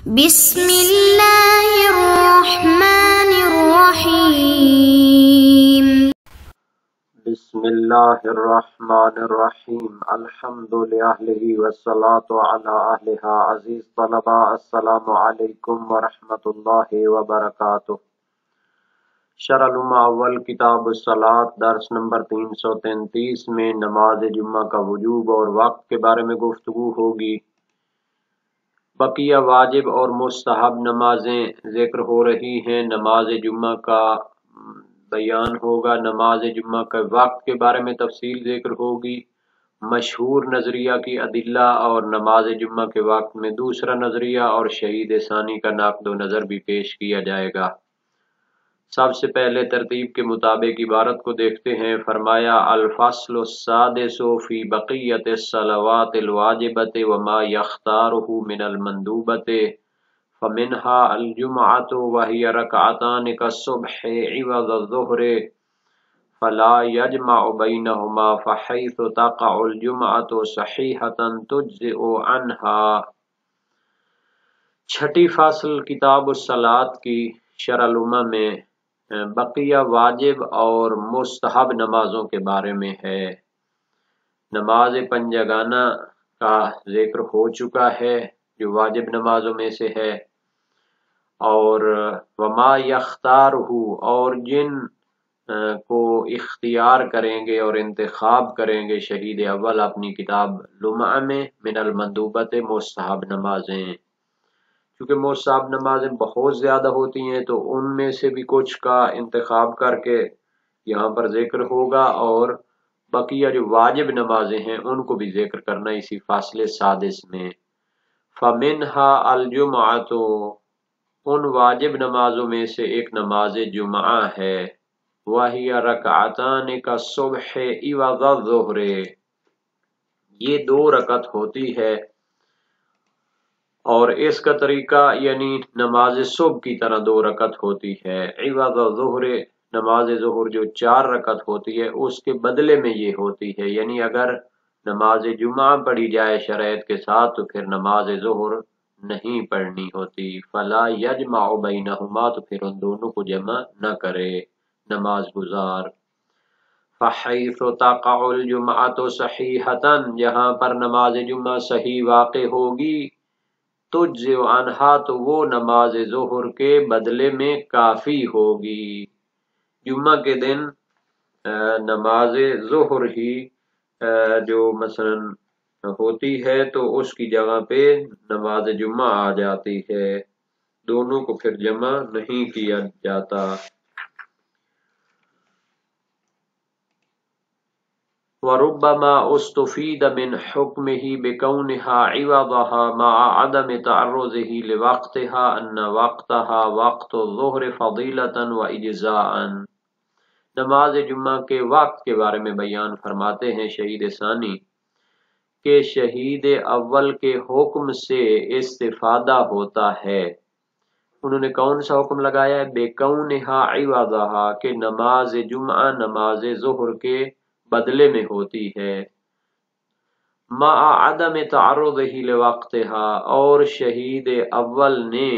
بسم اللہ الرحمن الرحیم۔ بسم اللہ الرحمن الرحیم۔ الحمد للہ والصلاة علی اہلہا۔ عزیز طلباء، السلام علیکم ورحمۃ اللہ وبرکاتہ۔ شرح العلوم اول کتاب الصلاۃ درس نمبر 333 میں نماز جمعہ کا وجوب اور وقت کے بارے میں گفتگو ہوگی۔ بقیہ واجب اور مستحب نمازیں ذکر ہو رہی ہیں۔ نماز جمعہ کا بیان ہوگا۔ نماز جمعہ کے وقت کے بارے میں تفصیل ذکر ہوگی۔ مشہور نظریہ کی ادلہ اور نماز جمعہ کے وقت میں دوسرا نظریہ اور شہید ثانی کا نقد و نظر بھی پیش کیا جائے گا۔ سب سے پہلے ترتیب کے مطابق عبارت کو دیکھتے ہیں۔ فرمایا الفصل السادس فی بقیت الصلوات الواجبۃ وما یختارہ من المندوبۃ فمنها الجمعۃ وہی رکعتان کالصبح عوض الظہر فلا یجمع بینہما فحیث تقع الجمعۃ صحیحۃ تجزئ عنها۔ چھٹی فصل کتاب الصلاۃ کی شرح العلوم میں بقیہ واجب اور مستحب نمازوں کے بارے میں ہے۔ نماز پنجگانہ کا ذکر ہو چکا ہے جو واجب نمازوں میں سے ہے، اور وما یختارہ اور جن کو اختیار کریں گے اور انتخاب کریں گے شہید اول اپنی کتاب لمعہ میں من المندوبۃ مستحب نمازیں۔ کیونکہ مستحب نمازیں بہت زیادہ ہوتی ہیں تو ان میں سے بھی کچھ کا انتخاب کر کے یہاں پر ذکر ہوگا، اور بقیہ جو واجب نمازیں ہیں ان کو بھی ذکر کرنا اسی فصل سادس میں۔ فمنہا الجمعۃ، ان واجب نمازوں میں سے ایک نماز جمعہ ہے۔ وہی رکعتان کالصبح عوض الظہر، یہ 2 رکعت ہوتی ہے، اور اس کا طریقہ یعنی نماز صبح کی طرح 2 رکعت ہوتی ہے۔ عوض الظہر، نماز ظہر جو 4 رکعت ہوتی ہے اس کے بدلے میں یہ ہوتی ہے، یعنی اگر نماز جمعہ پڑھی جائے شرائط کے ساتھ تو پھر نماز ظہر نہیں پڑھنی ہوتی۔ فلا یجمع بینہما، تو پھر ان دونوں کو جمع نہ کرے نماز گزار۔ فحیث تقع الجمعۃ صحیحۃ، جہاں پر نماز جمعہ صحیح واقع ہوگی، تجزئ عنہا، تو وہ نماز ظہر کے بدلے میں کافی ہوگی۔ جمعہ کے دن نماز ظہر ہی جو مثلا ہوتی ہے تو اس کی جگہ پہ نماز جمعہ آ جاتی ہے، دونوں کو پھر جمع نہیں کیا جاتا۔ وَرُبَّمَا اُسْتُفِيدَ مِنْ حُكْمِهِ بِكَوْنِهَا عِوَضَهَا مَعَ عَدَمِ تَعَرُّضِهِ لِوَقْتِهَا أَنَّ وَقْتَهَا وَقْتُ الظُّهْرِ فَضِيلَةً وَإِجْزَاءً۔ نماز جمعہ کے وقت کے بارے میں بیان فرماتے ہیں شہید ثانی کہ شہید اول کے حکم سے استفادہ ہوتا ہے۔ انہوں نے کون سا حکم لگایا ہے؟ بِكَوْنِهَا عِوَضَهَا، کہ نماز جمعہ نماز ظہر کے بدلے میں ہوتی ہے۔ مع عدم تعرضہ لوقتها، اور شہید اول نے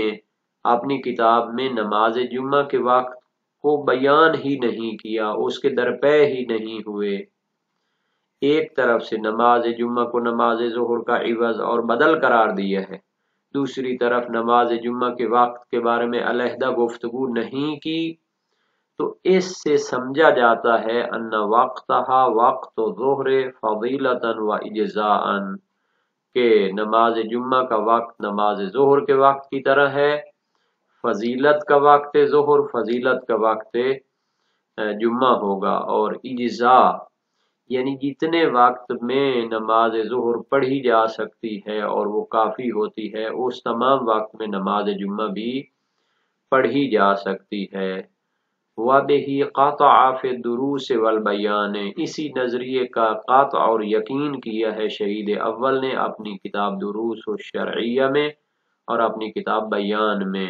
اپنی کتاب میں نماز جمعہ کے وقت کو بیان ہی نہیں کیا، اس کے درپے ہی نہیں ہوئے۔ ایک طرف سے نماز جمعہ کو نماز ظہر کا عوض اور بدل قرار دیا ہے، دوسری طرف نماز جمعہ کے وقت کے بارے میں علیحدہ گفتگو نہیں کی، تو اس سے سمجھا جاتا ہے ان وقتها وقت الظہر فضیلۃ واجزاء، کہ نماز جمعہ کا وقت نماز ظہر کے وقت کی طرح ہے، فضیلت کا وقت ظہر فضیلت کا وقت جمعہ ہوگا، اور اجزاء یعنی جتنے وقت میں نماز ظہر پڑھی جا سکتی ہے اور وہ کافی ہوتی ہے، اس تمام وقت میں نماز جمعہ بھی پڑھی جا سکتی ہے۔ وَبِهِ قَطَعَ فِي الدُّرُوسِ وَالْبَيَانِ، اسی نظریے کا قطع اور یقین کیا ہے شہید اول نے اپنی کتاب دروس الشرعیہ میں اور اپنی کتاب بیان میں۔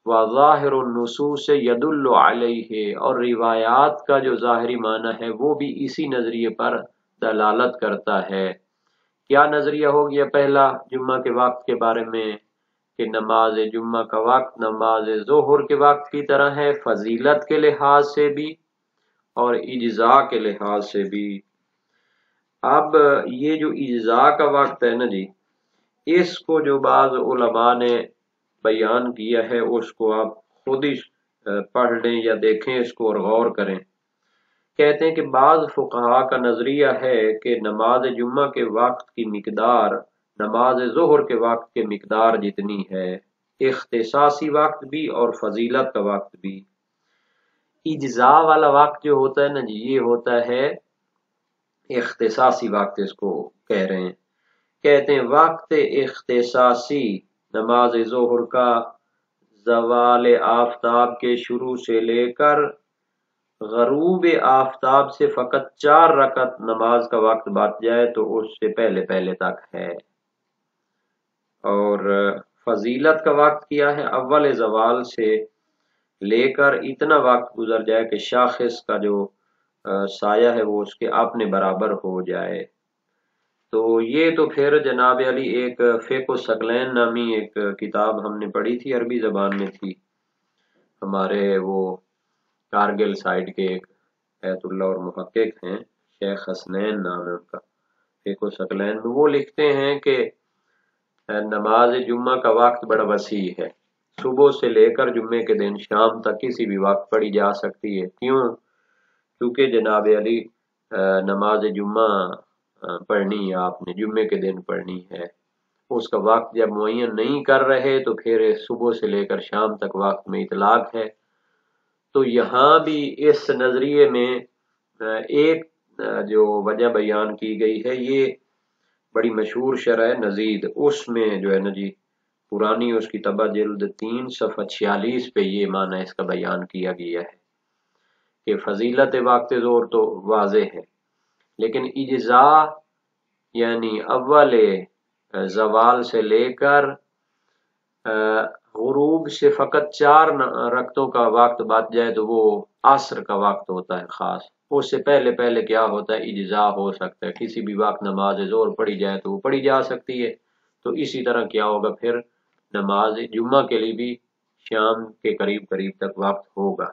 وَظَاهِرُ النُّصُوصِ يَدُلُّ عَلَيْهِ، اور روایات کا جو ظاہری معنی ہے وہ بھی اسی نظریے پر دلالت کرتا ہے۔ کیا نظریہ ہو گیا پہلا جمعہ کے وقت کے بارے میں؟ کہ نماز جمعہ کا وقت نماز ظہر کے وقت کی طرح ہے، فضیلت کے لحاظ سے بھی اور اجزاء کے لحاظ سے بھی۔ اب یہ جو اجزاء کا وقت ہے نا جی، اس کو جو بعض علماء نے بیان کیا ہے اس کو آپ خود ہی پڑھ لیں یا دیکھیں اس کو اور غور کریں۔ کہتے ہیں کہ بعض فقہاء کا نظریہ ہے کہ نماز جمعہ کے وقت کی مقدار نماز ظہر کے وقت کے مقدار جتنی ہے، اختصاصی وقت بھی اور فضیلت کا وقت بھی۔ اجزاء والا وقت جو ہوتا ہے نا جی، یہ ہوتا ہے اختصاصی وقت، اس کو کہہ رہے ہیں۔ کہتے ہیں وقت اختصاصی نماز ظہر کا زوال آفتاب کے شروع سے لے کر غروب آفتاب سے فقط 4 رکعت نماز کا وقت بچ جائے تو اس سے پہلے تک ہے۔ اور فضیلت کا وقت کیا ہے؟ اول زوال سے لے کر اتنا وقت گزر جائے کہ شاخص کا جو سایہ ہے وہ اس کے اپنے برابر ہو جائے۔ تو یہ تو پھر جناب علی ایک فقہ الثقلین نامی ایک کتاب ہم نے پڑھی تھی، عربی زبان میں تھی، ہمارے وہ کارگل سائڈ کے ایک ایت اللہ اور محقق ہیں، شیخ حسنین نام ہے ان کا، فقہ الثقلین میں وہ لکھتے ہیں کہ نماز جمعہ کا وقت بڑا وسیع ہے، صبح سے لے کر جمعے کے دن شام تک کسی بھی وقت پڑھی جا سکتی ہے۔ کیوں؟ کیونکہ جناب علی نماز جمعہ پڑھنی ہے، آپ نے جمعے کے دن پڑھنی ہے، اس کا وقت جب معین نہیں کر رہے تو پھر صبح سے لے کر شام تک وقت میں اطلاق ہے۔ تو یہاں بھی اس نظریے میں ایک جو وجہ بیان کی گئی ہے، یہ بڑی مشہور شرح نزید، اس میں جو ہے نا جی پرانی اس کی طبع جلد 3 صفحہ 46 پہ یہ معنی اس کا بیان کیا گیا ہے کہ فضیلت وقت ظہر تو واضح ہے، لیکن اجزاء یعنی اول زوال سے لے کر غروب سے فقط 4 رکعتوں کا وقت بچ جائے تو وہ عصر کا وقت ہوتا ہے خاص، اس سے پہلے کیا ہوتا ہے؟ اجزاء ہو سکتا ہے، کسی بھی وقت نماز ظہر پڑھی جائے تو وہ پڑھی جا سکتی ہے۔ تو اسی طرح کیا ہوگا پھر نماز جمعہ کے لیے بھی شام کے قریب تک وقت ہوگا۔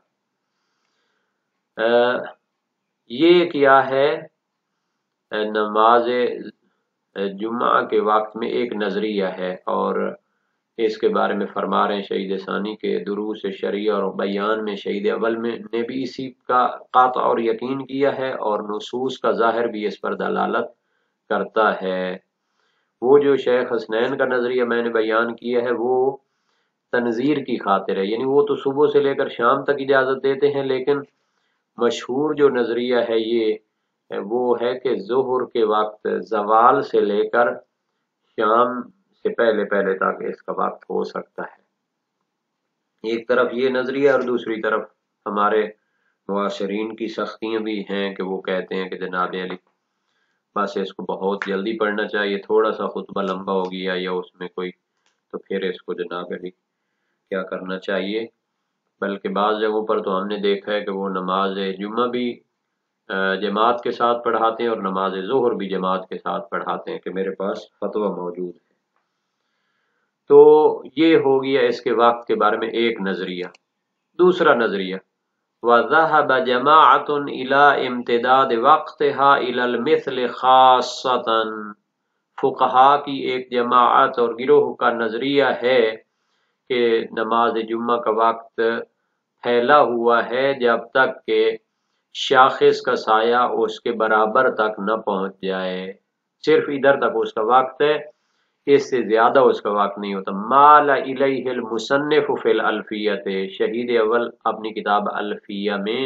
یہ کیا ہے نماز جمعہ کے وقت میں ایک نظریہ ہے، اور اس کے بارے میں فرما رہے ہیں شہید ثانی کے دروس شریعہ اور بیان میں شہید اول میں نے بھی اسی کا قاطع اور یقین کیا ہے، اور نصوص کا ظاہر بھی اس پر دلالت کرتا ہے۔ وہ جو شیخ حسنین کا نظریہ میں نے بیان کیا ہے وہ تنظیر کی خاطر ہے، یعنی وہ تو صبح سے لے کر شام تک اجازت دیتے ہیں، لیکن مشہور جو نظریہ ہے یہ وہ ہے کہ ظہر کے وقت زوال سے لے کر شام سے پہلے تک اس کا وقت ہو سکتا ہے۔ ایک طرف یہ نظریہ اور دوسری طرف ہمارے معاصرین کی سختیاں بھی ہیں کہ وہ کہتے ہیں کہ جناب علی بس اس کو بہت جلدی پڑھنا چاہیے، تھوڑا سا خطبہ لمبا ہو گیا یا اس میں کوئی تو پھر اس کو جناب علی کیا کرنا چاہیے۔ بلکہ بعض جگہوں پر تو ہم نے دیکھا ہے کہ وہ نماز جمعہ بھی جماعت کے ساتھ پڑھاتے ہیں اور نماز ظہر بھی جماعت کے ساتھ پڑھاتے ہیں، کہ میرے پاس فتویٰ موجود ہے۔ تو یہ ہو گیا اس کے وقت کے بارے میں ایک نظریہ۔ دوسرا نظریہ وَذَهَبَ جَمَاعَةٌ إِلَىٰ امْتِدَادِ وَقْتِهَا إِلَى الْمِثْلِ خَاصَّةً، فقہاء کی ایک جماعت اور گروہ کا نظریہ ہے کہ نماز جمعہ کا وقت پھیلا ہوا ہے جب تک کہ شاخص کا سایہ اس کے برابر تک نہ پہنچ جائے، صرف ادھر تک اس کا وقت ہے، اس سے زیادہ اس کا وقت نہیں ہوتا۔ مال الیہ المصنف فی الالفیۃ، شہید اول اپنی کتاب الفیہ میں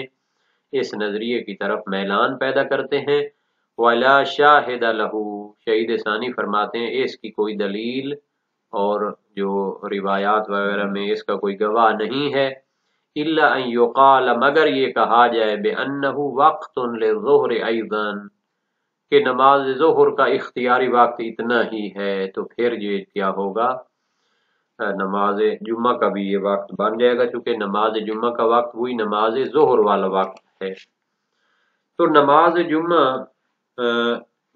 اس نظریے کی طرف میلان پیدا کرتے ہیں۔ ولا شاہد لہ، شہید ثانی فرماتے ہیں اس کی کوئی دلیل اور جو روایات وغیرہ میں اس کا کوئی گواہ نہیں ہے، الا ان یقال، مگر یہ کہا جائے بانہ وقت للظہر ایضا، کہ نماز ظہر کا اختیاری وقت اتنا ہی ہے، تو پھر یہ کیا ہوگا؟ نماز جمعہ کا بھی یہ وقت بن جائے گا، چونکہ نماز جمعہ کا وقت وہی نماز ظہر والا وقت ہے۔ تو نماز جمعہ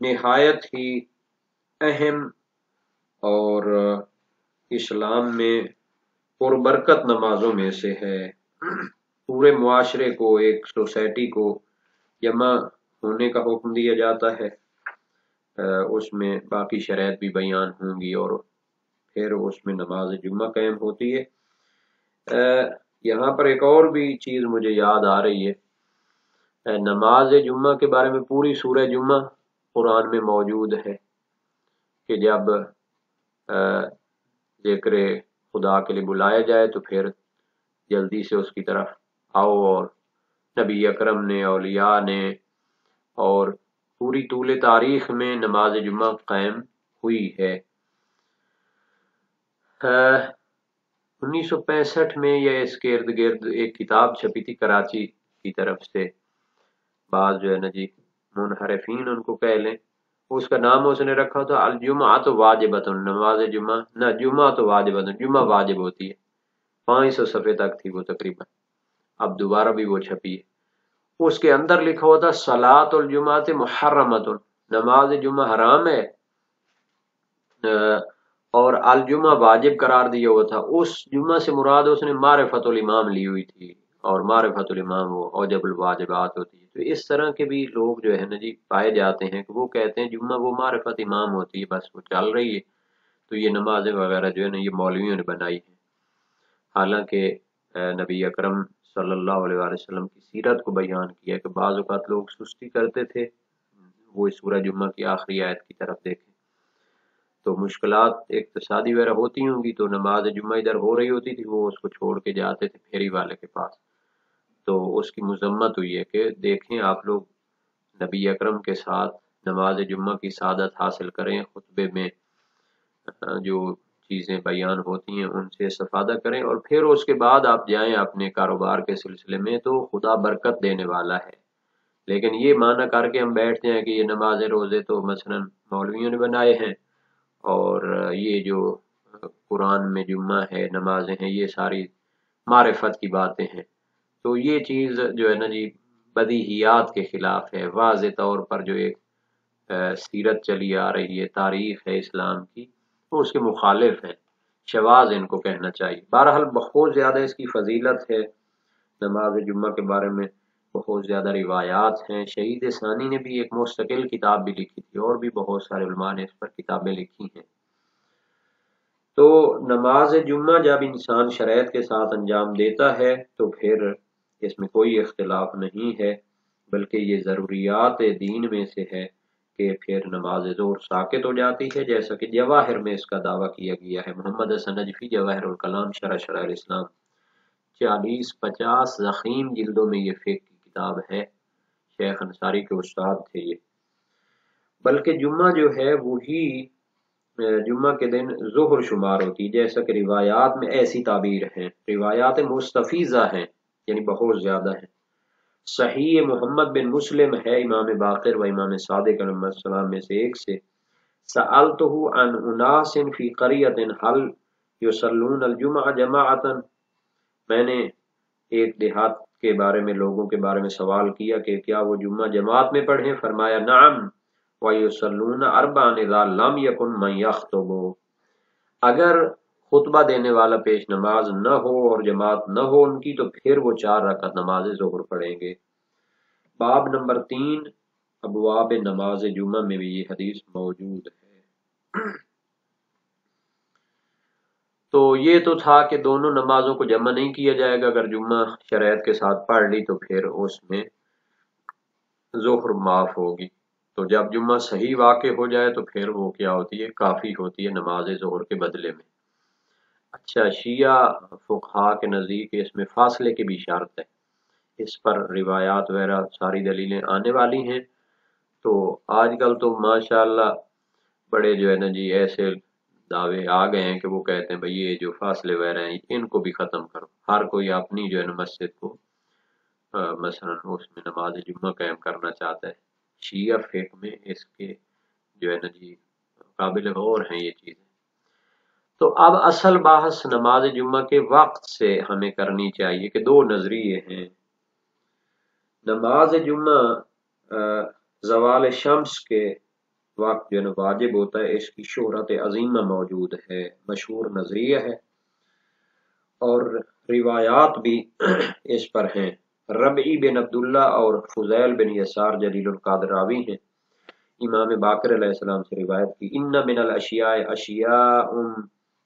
نہایت ہی اہم اور اسلام میں پربرکت نمازوں میں سے ہے۔ پورے معاشرے کو، ایک سوسائٹی کو جمع ہونے کا حکم دیا جاتا ہے، اس میں باقی شرائط بھی بیان ہوں گی اور پھر اس میں نماز جمعہ قائم ہوتی ہے۔ یہاں پر ایک اور بھی چیز مجھے یاد آ رہی ہے، نماز جمعہ کے بارے میں پوری سورہ جمعہ قرآن میں موجود ہے کہ جب ذکر خدا کے لیے بلایا جائے تو پھر جلدی سے اس کی طرف آؤ، اور نبی اکرم نے، اولیاء نے اور پوری طول تاریخ میں نماز جمعہ قائم ہوئی ہے۔ 1965 میں یا اس کے ارد گرد ایک کتاب چھپی تھی کراچی کی طرف سے، بعض جو ہے نا جی منحرفین ان کو کہہ لیں، اس کا نام اس نے رکھا تھا الجمعۃ واجبۃ، نماز جمعہ نہ جمعہ تو واجبۃ، جمعہ واجب ہوتی ہے۔ 500 صفحے تک تھی وہ تقریباً، اب دوبارہ بھی وہ چھپی ہے۔ اس کے اندر لکھا ہوا تھا صلاۃ الجمعۃ محرمۃ، نماز جمعہ حرام ہے اور الجمعہ واجب قرار دیا ہوا تھا۔ اس جمعہ سے مراد اس نے معرفت الامام لی ہوئی تھی، اور معرفت الامام وہ اوجب الواجبات ہوتی ہے۔ تو اس طرح کے بھی لوگ جو ہے نا جی پائے جاتے ہیں کہ وہ کہتے ہیں جمعہ وہ معرفت امام ہوتی ہے، بس وہ چل رہی ہے، تو یہ نمازیں وغیرہ جو ہے نا یہ مولویوں نے بنائی ہیں۔ حالانکہ نبی اکرم صلی اللہ علیہ وآلہ وسلم کی سیرت کو بیان کیا کہ بعض اوقات لوگ سستی کرتے تھے، وہ اس سورہ جمعہ کی آخری آیت کی طرف دیکھیں تو مشکلات اقتصادی وغیرہ ہوتی ہوں گی، تو نماز جمعہ ادھر ہو رہی ہوتی تھی، وہ اس کو چھوڑ کے جاتے تھے پھیری والے کے پاس، تو اس کی مذمت ہوئی ہے کہ دیکھیں آپ لوگ نبی اکرم کے ساتھ نماز جمعہ کی سعادت حاصل کریں، خطبے میں جو چیزیں بیان ہوتی ہیں ان سے استفادہ کریں، اور پھر اس کے بعد آپ جائیں اپنے کاروبار کے سلسلے میں، تو خدا برکت دینے والا ہے۔ لیکن یہ معنی کر کے ہم بیٹھتے ہیں کہ یہ نماز روزے تو مثلا مولویوں نے بنائے ہیں، اور یہ جو قرآن میں جمعہ ہے، نمازیں ہیں، یہ ساری معرفت کی باتیں ہیں، تو یہ چیز جو ہے نا جی بدیہیات کے خلاف ہے۔ واضح طور پر جو ایک سیرت چلی آ رہی ہے، تاریخ ہے اسلام کی، وہ اس کے مخالف ہیں، شواذ ان کو کہنا چاہیے۔ بہرحال بہت زیادہ اس کی فضیلت ہے، نماز جمعہ کے بارے میں بہت زیادہ روایات ہیں۔ شہید ثانی نے بھی ایک مستقل کتاب بھی لکھی تھی، اور بھی بہت سارے علماء نے اس پر کتابیں لکھی ہیں۔ تو نماز جمعہ جب انسان شرائط کے ساتھ انجام دیتا ہے تو پھر اس میں کوئی اختلاف نہیں ہے، بلکہ یہ ضروریات دین میں سے ہے کہ پھر نماز ظہر ساقط ہو جاتی ہے، جیسا کہ جواہر میں اس کا دعویٰ کیا گیا ہے۔ محمد حسن نجفی جواہر الکلام شرح شرائع الاسلام 40-50 ضخیم جلدوں میں یہ فقہ کی کتاب ہے، شیخ انصاری کے استاد تھے یہ۔ بلکہ جمعہ جو ہے وہی جمعہ کے دن ظہر شمار ہوتی ہے، جیسا کہ روایات میں ایسی تعبیر ہیں، روایات مستفیضہ ہیں، یعنی بہت زیادہ ہیں۔ صحیح محمد بن مسلم ہے امام باقر و امام صادق علیہ السلام میں سے ایک سے، سألتہ عن اناس فی قریۃ هل یصلون الجمعہ جماعۃ، میں نے ایک دیہات کے بارے میں، لوگوں کے بارے میں سوال کیا کہ کیا وہ جمعہ جماعت میں پڑھیں، فرمایا نعم وَيُصَلُّونَ أَرْبَعًا إِذَا لَمْ يَكُنْ مَنْ يَخْطُبُ، اگر خطبہ دینے والا پیش نماز نہ ہو اور جماعت نہ ہو ان کی، تو پھر وہ 4 رکعت نماز ظہر پڑھیں گے۔ باب نمبر 3 ابواب نماز جمعہ میں بھی یہ حدیث موجود ہے۔ تو یہ تو تھا کہ دونوں نمازوں کو جمع نہیں کیا جائے گا، اگر جمعہ شرائط کے ساتھ پڑھ لی تو پھر اس میں ظہر معاف ہوگی، تو جب جمعہ صحیح واقع ہو جائے تو پھر وہ کیا ہوتی ہے، کافی ہوتی ہے نماز ظہر کے بدلے میں۔ اچھا، شیعہ فقہا کے نزدیک اس میں فاصلے کی بھی شرط ہے، اس پر روایات وغیرہ ساری دلیلیں آنے والی ہیں۔ تو آج کل تو ماشاءاللہ بڑے جو ہے نا جی ایسے دعوے آ گئے ہیں کہ وہ کہتے ہیں بھئی یہ جو فاصلے وغیرہ ہیں ان کو بھی ختم کرو، ہر کوئی اپنی جو ہے نا مسجد کو مثلا اس میں نماز جمعہ قائم کرنا چاہتا ہے۔ شیعہ فقہ میں اس کے جو ہے نا جی قابل غور ہیں یہ چیزیں۔ تو اب اصل بحث نماز جمعہ کے وقت سے ہمیں کرنی چاہیے کہ 2 نظریے ہیں۔ نماز جمعہ زوال شمس کے وقت جو ہے نا واجب ہوتا ہے، اس کی شہرت عظیمہ موجود ہے، مشہور نظریہ ہے، اور روایات بھی اس پر ہیں۔ ربعی بن عبداللہ اور فضیل بن یسار جلیل القدر راوی ہیں، امام باقر علیہ السلام سے روایت کی، ان من الاشیاء اشیاء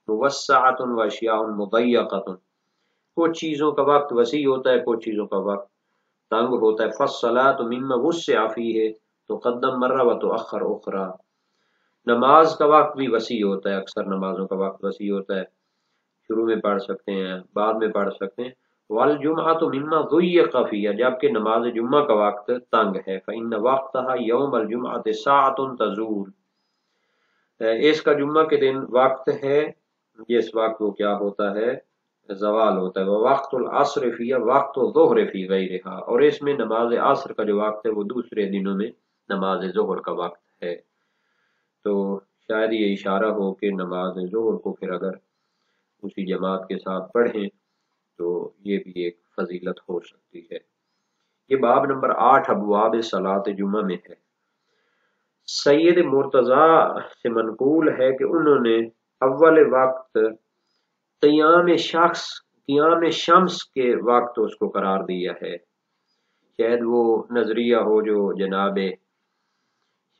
موسعۃ و اشیاء مضیقۃ، کچھ چیزوں کا وقت وسیع ہوتا ہے، کچھ چیزوں کا وقت تنگ ہوتا ہے۔ فالصلاۃ مما وسع فیہ تقدم مرہ و تؤخر اخرى، نماز کا وقت بھی وسیع ہوتا ہے، اکثر نمازوں کا وقت وسیع ہوتا ہے، شروع میں پڑھ سکتے ہیں، بعد میں پڑھ سکتے ہیں۔ والجمعۃ مما ضیق فیہ، جبکہ نماز جمعہ کا وقت تنگ ہے۔ فإن وقتها یوم الجمعۃ ساعۃ تزول، اس کا جمعہ کے دن وقت ہے جس وقت وہ کیا ہوتا ہے، زوال ہوتا ہے۔ وقت العصر فی وقت الظہر فی غیرہا، اور اس میں نماز عصر کا جو وقت ہے وہ دوسرے دنوں میں نماز ظہر کا وقت ہے۔ تو شاید یہ اشارہ ہو کہ نماز ظہر کو پھر اگر اسی جماعت کے ساتھ پڑھیں تو یہ بھی ایک فضیلت ہو سکتی ہے۔ یہ باب نمبر 8 ابواب صلاۃ جمعہ میں ہے۔ سید مرتضیٰ سے منقول ہے کہ انہوں نے اول وقت قیام شمس کے وقت اس کو قرار دیا ہے، شاید وہ نظریہ ہو جو جناب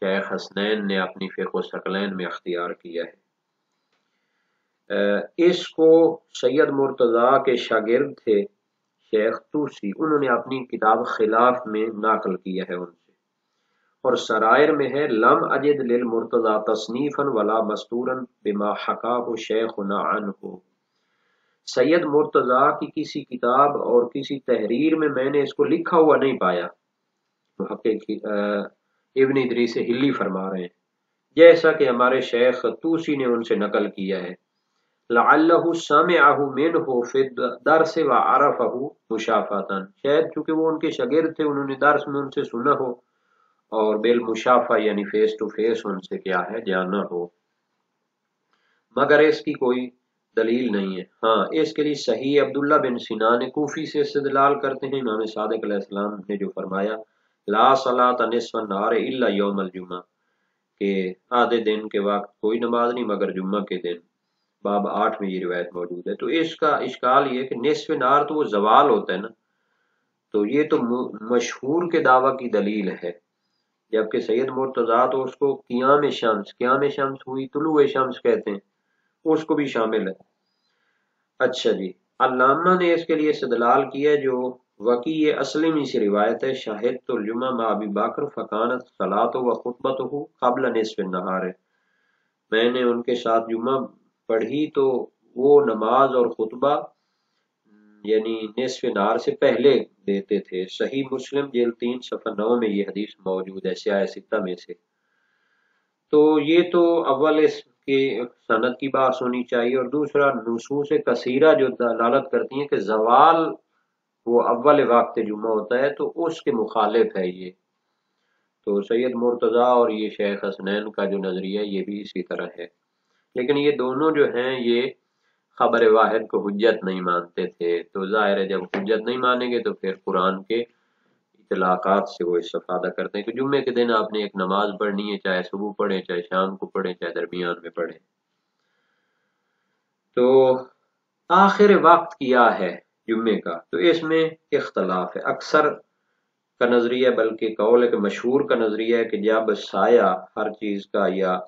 شیخ حسنین نے اپنی فقہ الثقلین میں اختیار کیا ہے۔ اس کو سید مرتضیٰ کے شاگرد تھے شیخ توسی، انہوں نے اپنی کتاب خلاف میں نقل کیا ہے ان سے، اور سرائر میں ہے لم اجد للمرتضیٰ تصنیفا ولا مستورا بما حکاہ شیخنا عنہ، سید مرتضیٰ کی کسی کتاب اور کسی تحریر میں نے اس کو لکھا ہوا نہیں پایا، محقق ابن ادریس ہلی فرما رہے ہیں، جیسا کہ ہمارے شیخ توسی نے ان سے نقل کیا ہے۔ لعلہ سمعہ منہ فی الدرس وعرفہ مشافہۃ، شاید چونکہ وہ ان کے شاگرد تھے انہوں نے درس میں ان سے سنا ہو اور بالمشافہ یعنی فیس ٹو فیس ان سے کیا ہے جانا ہو، مگر اس کی کوئی دلیل نہیں ہے۔ ہاں اس کے لیے صحیح عبداللہ بن سنان کوفی سے استدلال کرتے ہیں، امام صادق علیہ السلام نے جو فرمایا لا صلاۃ نصف النہار الا یوم الجمعہ، کہ آدھے دن کے وقت کوئی نماز نہیں مگر جمعہ کے دن، باب 8 میں یہ روایت موجود ہے۔ تو اس کا اشکال یہ کہ نصف نہار تو وہ زوال ہوتا ہے نا، تو یہ تو مشہور کے دعویٰ کی دلیل ہے، جبکہ سید مرتضیٰ تو اس کو قیام شمس ہوئی طلوع شمس کہتے ہیں، اس کو بھی شامل ہے۔ اچھا جی، علامہ نے اس کے لیے استدلال کیا جو وکیع اسلمی سے روایت ہے، شاہدت الجمعہ مع ابی بکر فکانت صلاۃ و خطبتہ قبل نصف النہار، میں نے ان کے ساتھ جمعہ پڑھی تو وہ نماز اور خطبہ یعنی نصف نہار سے پہلے دیتے تھے۔ صحیح مسلم جلد 3 صفحہ 9 میں یہ حدیث موجود ہے، سیاہ ستہ میں سے۔ تو یہ تو اول اس کی سند کی بات ہونی چاہیے، اور دوسرا نصوص کثیرہ جو دلالت کرتی ہیں کہ زوال وہ اول وقت جمعہ ہوتا ہے، تو اس کے مخالف ہے یہ۔ تو سید مرتضیٰ اور یہ شیخ حسنین کا جو نظریہ یہ بھی اسی طرح ہے، لیکن یہ دونوں جو ہیں یہ خبر واحد کو حجت نہیں مانتے تھے، تو ظاہر ہے جب حجت نہیں مانیں گے تو پھر قرآن کے اطلاقات سے وہ استفادہ کرتے ہیں کہ جمعے کے دن آپ نے ایک نماز پڑھنی ہے، چاہے صبح پڑھیں چاہے شام کو پڑھیں چاہے درمیان میں پڑھیں۔ تو آخر وقت کیا ہے جمعے کا، تو اس میں اختلاف ہے، اکثر کا نظریہ بلکہ قول ہے کہ مشہور کا نظریہ ہے کہ جب سایہ ہر چیز کا یا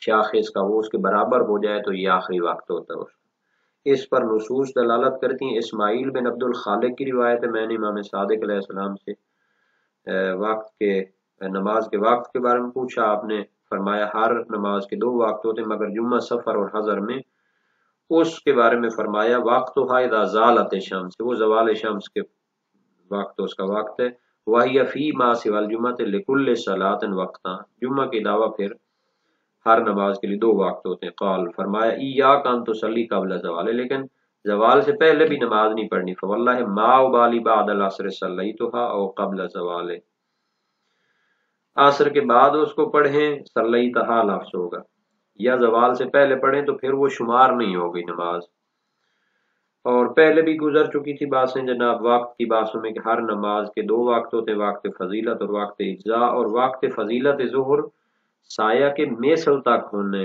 شاخص کا وہ اس کے برابر ہو جائے تو یہ آخری وقت ہوتا ہے۔ اس پر نصوص دلالت کرتی ہیں۔ اسماعیل بن عبد الخالق کی روایت ہے، میں نے امام صادق علیہ السلام سے وقت کے نماز کے وقت کے بارے میں پوچھا، آپ نے فرمایا ہر نماز کے 2 وقت ہوتے ہیں مگر جمعہ سفر اور حضر میں، اس کے بارے میں فرمایا وقتھا اذا زالت الشمس، وہ زوال شمس کے وقت اس کا وقت ہے۔ وہی فی ما سوى الجمعۃ لکل صلاۃ وقتا، جمعہ کے علاوہ پھر ہر نماز کے لیے 2 وقت ہوتے ہیں۔ قال فرمایا ایاک ان تصلی قبل زوال، لیکن زوال سے پہلے بھی نماز نہیں پڑھنی، فواللہ ما ابالی بعد العصر صلیتها او قبل زوال، عصر کے بعد اس کو پڑھیں، صلیتها لفظ ہوگا، یا زوال سے پہلے پڑھیں تو پھر وہ شمار نہیں ہوگی نماز۔ اور پہلے بھی گزر چکی تھی باتیں جناب وقت کی باتوں میں کہ ہر نماز کے 2 وقت ہوتے ہیں، وقت فضیلت اور وقت اجزاء، اور وقت فضیلت ظہر سایہ کے مثل تک ہونے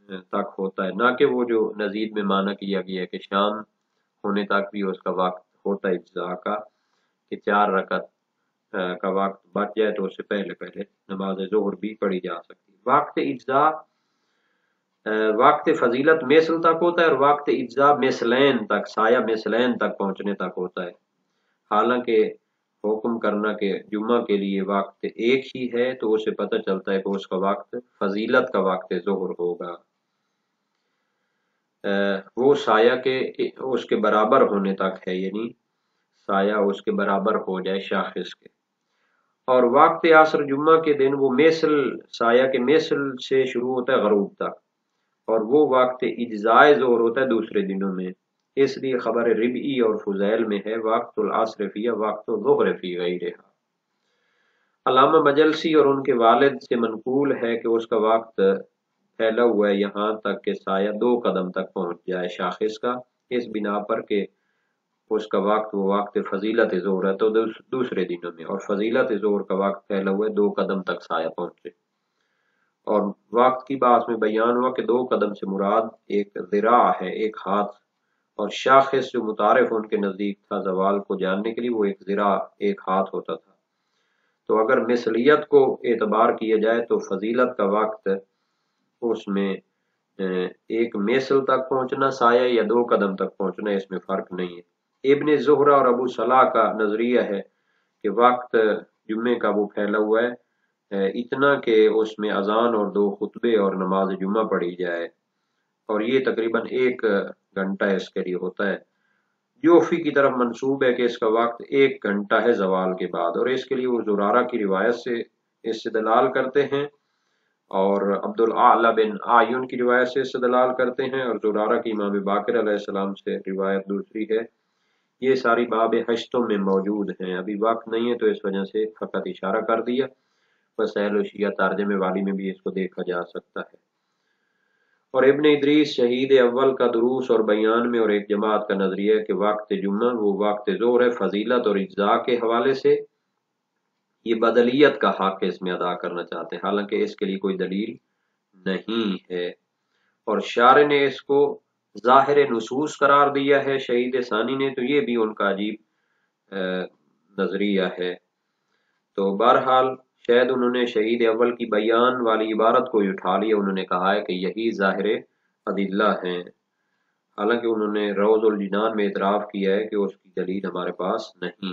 تک ہوتا ہے، نہ کہ وہ جو نزید میں معنی کیا گیا ہے کہ شام ہونے تک بھی اس کا وقت ہوتا ہے اجزاء کا، کہ 4 رکعت کا وقت بچ جائے تو اس سے پہلے پہلے نماز ظہر بھی پڑھی جا سکتی ہے۔ وقت اجزاء وقت فضیلت مثل تک ہوتا ہے، اور وقت اجزاء مثلین تک، سایہ مثلین تک پہنچنے تک ہوتا ہے، حالانکہ حکم کرنا کہ جمعہ کے لیے وقت ایک ہی ہے تو اسے پتہ چلتا ہے کہ اس کا وقت فضیلت کا وقت ظہر ہوگا، وہ سایہ کے اس کے برابر ہونے تک ہے، یعنی سایہ اس کے برابر ہو جائے شاخص کے۔ اور وقت عصر جمعہ کے دن وہ مثل سایہ کے مثل سے شروع ہوتا ہے غروب تک، اور وہ وقت اجزائے ظہر ہوتا ہے دوسرے دنوں میں، اس لیے خبر ربعی اور فضیل میں ہے وقت العصر فی وقت الظہر فی غیرہا۔ علامہ مجلسی اور ان کے والد سے منقول ہے کہ اس کا وقت پھیلا ہوا ہے یہاں تک کہ سایہ 2 قدم تک پہنچ جائے شاخص کا، اس بنا پر کہ اس کا وقت وہ وقت فضیلت ظہر ہے تو دوسرے دنوں میں، اور فضیلت ظہر کا وقت پھیلا ہوا ہے 2 قدم تک سایہ پہنچے۔ اور وقت کی بات میں بیان ہوا کہ 2 قدم سے مراد ایک ذراع ہے، ایک ہاتھ، اور شاخص جو متعارف ان کے نزدیک تھا زوال کو جاننے کے لیے وہ ایک ذراع، ایک ہاتھ ہوتا تھا۔ تو اگر مثلیت کو اعتبار کیا جائے تو فضیلت کا وقت اس میں ایک مثل تک پہنچنا سایہ یا 2 قدم تک پہنچنا، اس میں فرق نہیں ہے۔ ابن زہرہ اور ابو صلاح کا نظریہ ہے کہ وقت جمعے کا وہ پھیلا ہوا ہے اتنا کہ اس میں اذان اور 2 خطبے اور نماز جمعہ پڑھی جائے، اور یہ تقریباً 1 گھنٹہ اس کے لیے ہوتا ہے۔ جوفی کی طرف منسوب ہے کہ اس کا وقت 1 گھنٹہ ہے زوال کے بعد، اور اس کے لیے وہ زرارہ کی روایت سے استدلال کرتے ہیں، اور عبدالاعلی بن آیون کی روایت سے استدلال کرتے ہیں، اور زرارہ کی امام باقر علیہ السلام سے روایت دوسری ہے۔ یہ ساری باب ہشتوں میں موجود ہیں، ابھی وقت نہیں ہے تو اس وجہ سے فقط اشارہ کر دیا، وسائل وشیہ ترجمے والی میں بھی اس کو دیکھا جا سکتا ہے۔ اور ابن ادریس شہید اول کا دروس اور بیان میں اور ایک جماعت کا نظریہ ہے کہ وقت جمعہ وہ وقت ظہر ہے، فضیلت اور اجزاء کے حوالے سے یہ بدلیت کا حق اس میں ادا کرنا چاہتے ہیں، حالانکہ اس کے لیے کوئی دلیل نہیں ہے، اور شارح نے اس کو ظاہر نصوص قرار دیا ہے شہید ثانی نے، تو یہ بھی ان کا عجیب نظریہ ہے۔ تو بہرحال شاید انہوں نے شہید اول کی بیان والی عبارت کو ہی اٹھا لیا، انہوں نے کہا ہے کہ یہی ظاہر ادلہ ہیں، حالانکہ انہوں نے روض الجنان میں اعتراف کیا ہے کہ اس کی دلیل ہمارے پاس نہیں